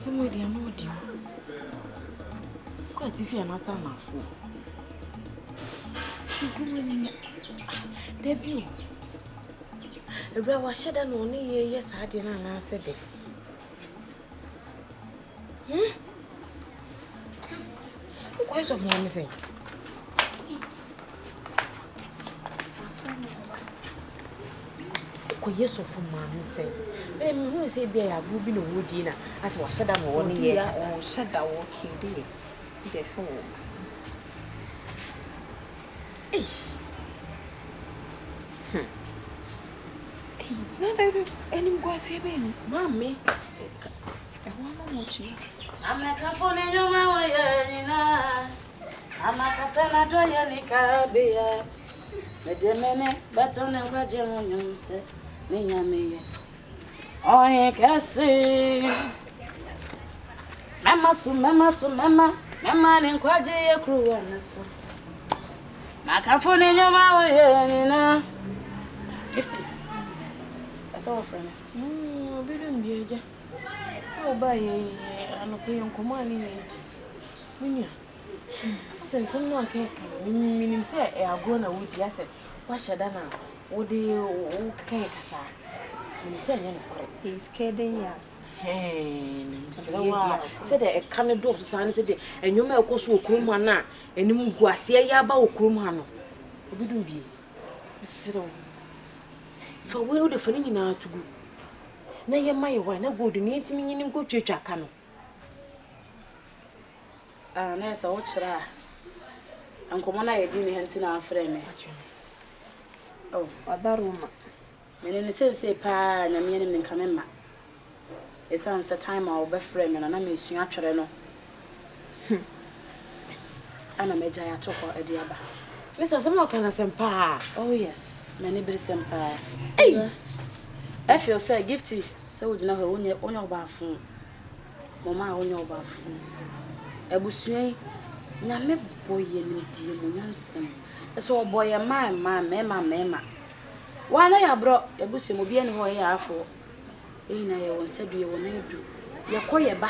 Somebody I'm not you. Quite if you're not a fool. See, good morning. Debut. The bra was shed and only yes, I didn't answer it. Where's of one thing? Yes, of mammy say. Who say be a ruby no wood dinner as was shed and one year or shed that walking day. There's home. Any go say, Mammy. I'm a careful in your way, I'm a Cassana Doyanica beer. Medemene, but on a guardian said, me. Oh, I can see. Mamma, and Quadia crew and so. I can't phone in your way, Gifty. That's our friend. We don't be a so by an opinion commanding. Minya. Since someone can't mean say, I grown a week, yes, what should I now? What do you say? You say, he's kidding, yes. Hey, said a cannot do society, and you may go to a crumana, and you go a see a about crumano. It wouldn't be. So, for where the funny now to go. Now, you're my one, I go to meet me in go church. I can. Nurse, I watch her. Uncle Mona, I didn't hint our friend. Oh, what that room? Many say, pa, and a meaning in Canema. It's answer time our best friend, and I miss you actually. No, and I made a talk a diaba. Mr. Samuel can send pa. Oh, yes, many bills and pa. Hey, I feel say Gifty, so would you know on your bathroom? Momaa on your bathroom. A bushray, Name boy, and dear Munanson. So, boy, a man, mamma. One I brought a bush will be anywhere for. Ain't I once said you will never do. You're quite a ba.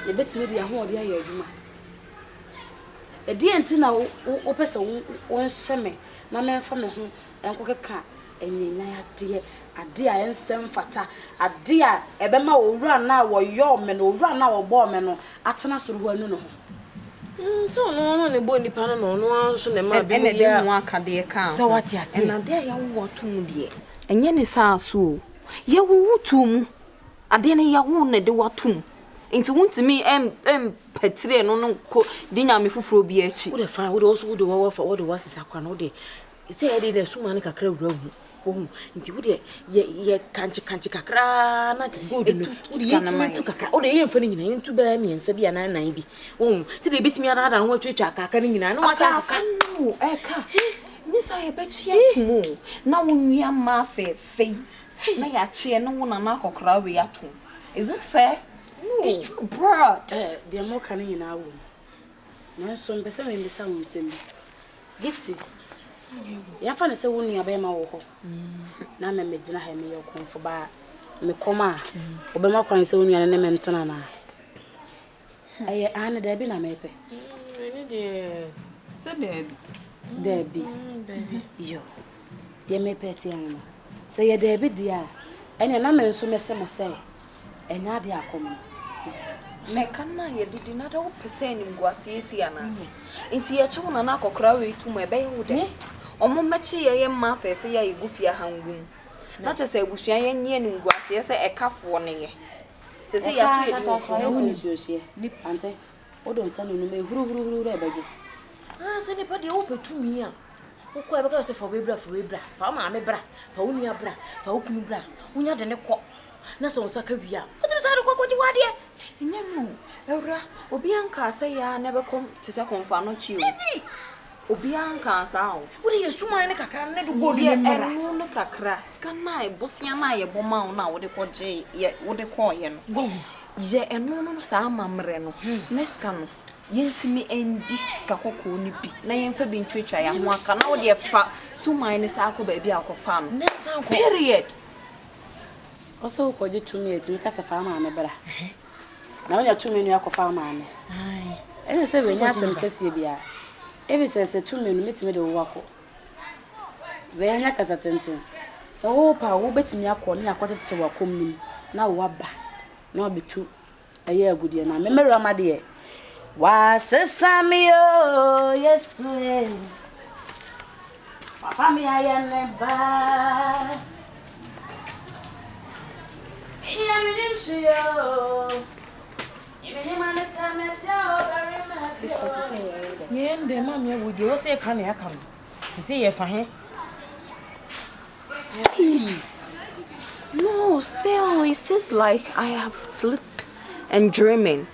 You bet me the whole dear your duma. A dear antina opes one semi, Mamma from home and cook a cat, and ye dear, a dear and some fata, a dear, a bema will run now or your men will run now or borman at an answer who no. So no one bony panel no one so the man and they want a dear count. So what you say? And a dear young water, dear. And yen is our soul. Ye woo tomb. A dinner ya wounded the watum. Into one to me, petri no dinner me for beach. Would a fire would also do over for all the was a cranode. You say I did a sumanica crowd room. Into would ye can't cacra, not good to caca. Oh, the infant into bear me and Sabia 990. Oh, so they beat me around and what you are carrying in. I know what I can. Miss, I bet you more. Now we are my fair. May I cheer no one and knock or crowd we at home. Is it fair? No, it's too broad. There are more canning in our room. No son, the same in the sound sim. Gifty. Ya fa ne se wonu ya be ma wo ho na me medina ha me yokonfo ba me koma obema kwan se wonu ya ne mentana na aye ane da bi na mepe ni de se de bi yo de mepe ti an se ye de bi dia ene na me nso mese mo se enya de akom me kana ye didi na da wo pese ni ngwase esi ana nti ye che wona na akokra we tu mo ebe ye wo de omo machi ye ma fefe ya igufia hangum na che se agusua ye nye ni ngwase ye se ekafo ne ye se se ya tu ye so ni sosie ni ante odo nsa no me huru ebejo se ne pa de wo petumi a wo ko ebeka se fo bebra fa ma me bra fa wo nua bra fa wo kunu bra wonya de ne kɔ na so nsa ka bia o ti sa de kɔ ji wade nya no Awura obi anka se ya na be kom te se konfa no chi o obi anka sa o wo de yesuma ne kakra ne do go de mera no ne kakra ska na e bosia na ye boma wo na wo de kɔ je ye wo de kɔ ye no ye eno no sa amamre no neska no yentimi endi ska kokko ni bi na yemfa bi ntwetwa ya ho aka na wo de fa suma ne sa akɔ ba bi akɔ fa no period Also, ko je tumi eti kasa fa ma me bra. Na onya tumi nu akɔfa ma me. Ai. Ene se we nya asem kase bia. Ebi se tumi nu metime de wo akɔ. We anya kasa tenten. So wo pa wo betimi akɔ ne akɔtete wakom nim na wo aba. Na obetu aye agudie na me mero amade ye. Wa sesami o Yesu e. Papa mi ayene ba. Yende mama would you say can I come? You say if I No, still it seems like I have sleep and dreaming.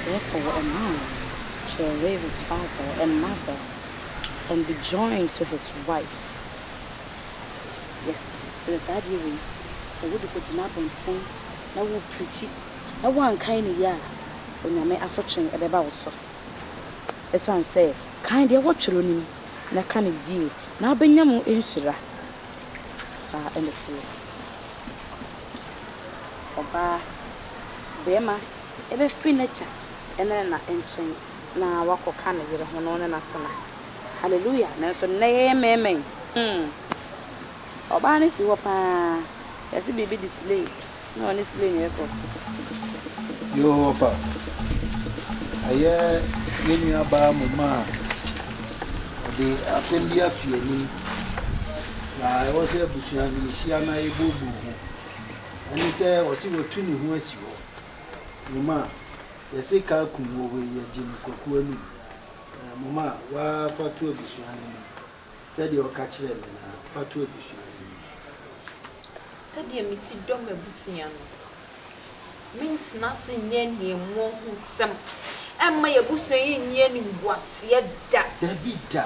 Therefore, a man shall leave his father and mother and be joined to his wife. Yes, there's a way. So, what do you put in thing? Now, we preach it. No one kind of ya when you may ascertain at the bows. The son said, kind of what you mean, na kind of ye. Now, Benjamin Insura. Sir, and it's you. Oba, Bema, every furniture. And then na enchen na wako kana yire hono ne natena hallelujah na so na amen oba ne si wo pa yesi bibi display na one display ne ko yo fa aye yenu aba Momaa de assembly atuani na wo se busuan ni hia na ebubu ani se wo si wo tuni ho asiwo Momaa yesi ka kuwo we yejim kokuwa ni Momaa wa fatu obusuani said you catch them na fatu obusuani Said you misi dom ebusuani means nothing nye mo hu sem emma yebusuani nye ni ngwase da David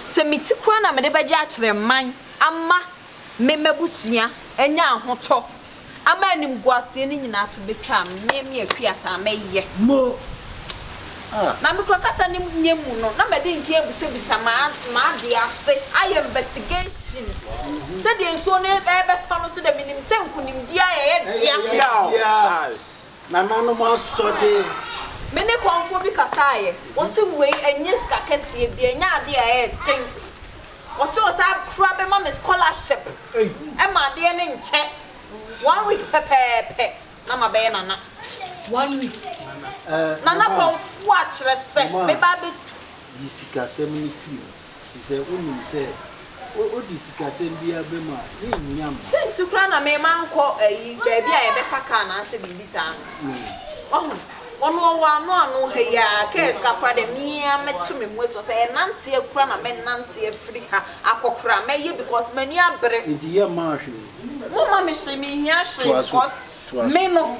se miti kura na me de beje a kire man ama me mebusuani enya ahoto ama nim gwase ni nyina to betwa me akuata meye mo na me kasa nim nyemu no na me de nki ebusebisa ma de ase I investigation se de so ne be to no so de minim se nkunim dia ye na nanu mo asode me ne konfo bi kasa ye wo se wei enye ska kese bi enya ade a ten wo se o sa kura be ma me scholarship e ma de ne nche 1 week pepe na ma be nana 1 week nana konfo a kire se me ba be disika semni fi se unu se o disika sem bia be ma ni nyam se ntukra na me manko ayi ba bia ye be faka na se bi bisa ono wa no he ya kes ka kwa de mia metu me mu so se nante akura na me nante afrika akokura me ye because mani abre enti ye ma hwe Mama me she me hia she because me no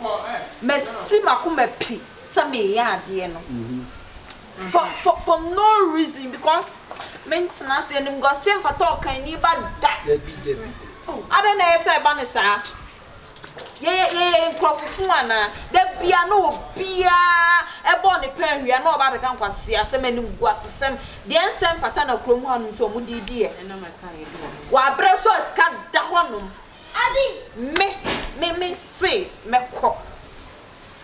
me si makoma pi sa me ya ade no for no reason because maintenance enim go se mfa talk kan ni ba da Debi ade na ese ba ne sa ye nkrofofo ana da bia na obia ebo ne panhwia na oba beka nkwase asem anim gu asesem de ensem fata na kromu hanu so mu didi e na maka ye wa bre so ska da honum adi me say me ko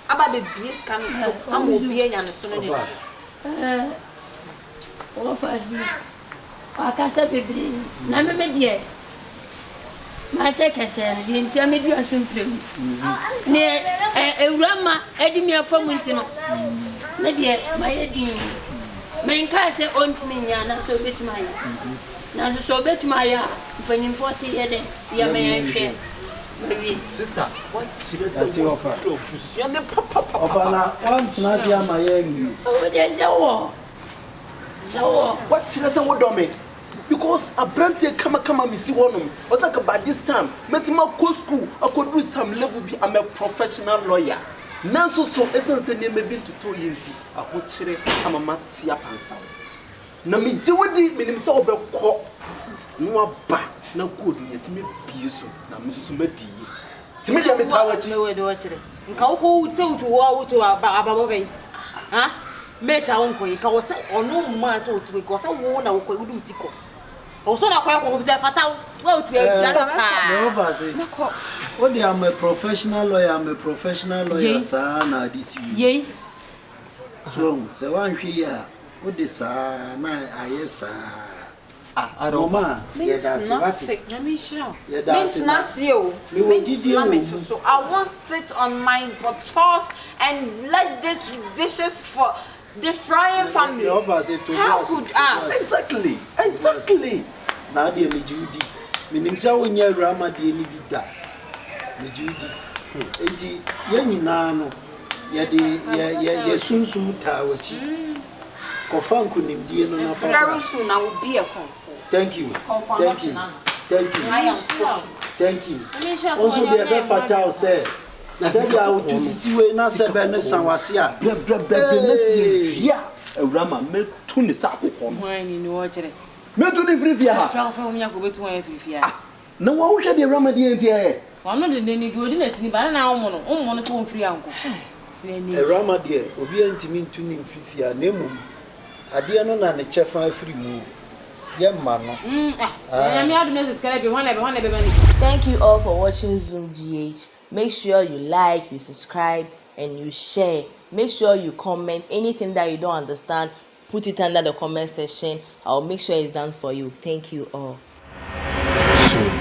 aba be bie ska no so am obia nya ne so no ne o fazi akasa bebri na me die ma se kese yenti amedu asumprem ne Awura ma edi mi afam ntino ne die ma yedi men ka se ontimi nya na so betuma ya na so betuma ya panimfo se yede ya me hwe baby sister what serious to pusia ne papa na want na dia ma ye ngi o de se wo what serious wo do me because a brand kama me see one was like by this time metima go school I could do some level be I'm a professional lawyer nanso so essence ne me bi to yenti a ho kire ama matia pansa na me je wodi menim se obekọ no aba na code yetimi bie so na mesusu medi timi de metawachi me we do chire nka wo ko se utu wo utu ababo ben ha meta wonko yi ka wo se ono mma se utu ko se wo na wo ko udu utiko o so na kwa ko bi se fata wo utu e ya na pa no overse what I'm a professional lawyer sir na this ye so se wan hwe ya what this na ayesa Momaa, means nothing. na me sure Means nothing. Means nothing. So I won't sit on my buttocks and let these dishes for destroying family. How could I? Exactly. Now they me Judy. Meaning say when you Rama dey ni bi da. Me Judy. Enti ye nyina no ye sunsum tawachi. Kofan kunimdie no na fa. Very soon I will be a comfort. Thank you. Thank you. Thank you. I am spoken. Thank you. Also the be fatal say. Na say dia o tu sisi we na se be ne sanwase a. Yeah. Awura ma me tu ni sa akokɔ no. Wani ni wo chire. Me tu ni frifia ha. Fra wo nya ko betu wan frifia. Na wo hwɛ de awura ma de enti e. Wano de ni do di na tini ba na wo no so wo frifia anko. Rama de obi antimi ntu ni frifia na emum. Ade no na ne chefa afiri mu. Thank you all for watching Zoom GH. Make sure you like, you subscribe, and you share. Make sure you comment anything that you don't understand. Put it under the comment section. I'll make sure it's done for you. Thank you all. Zoom.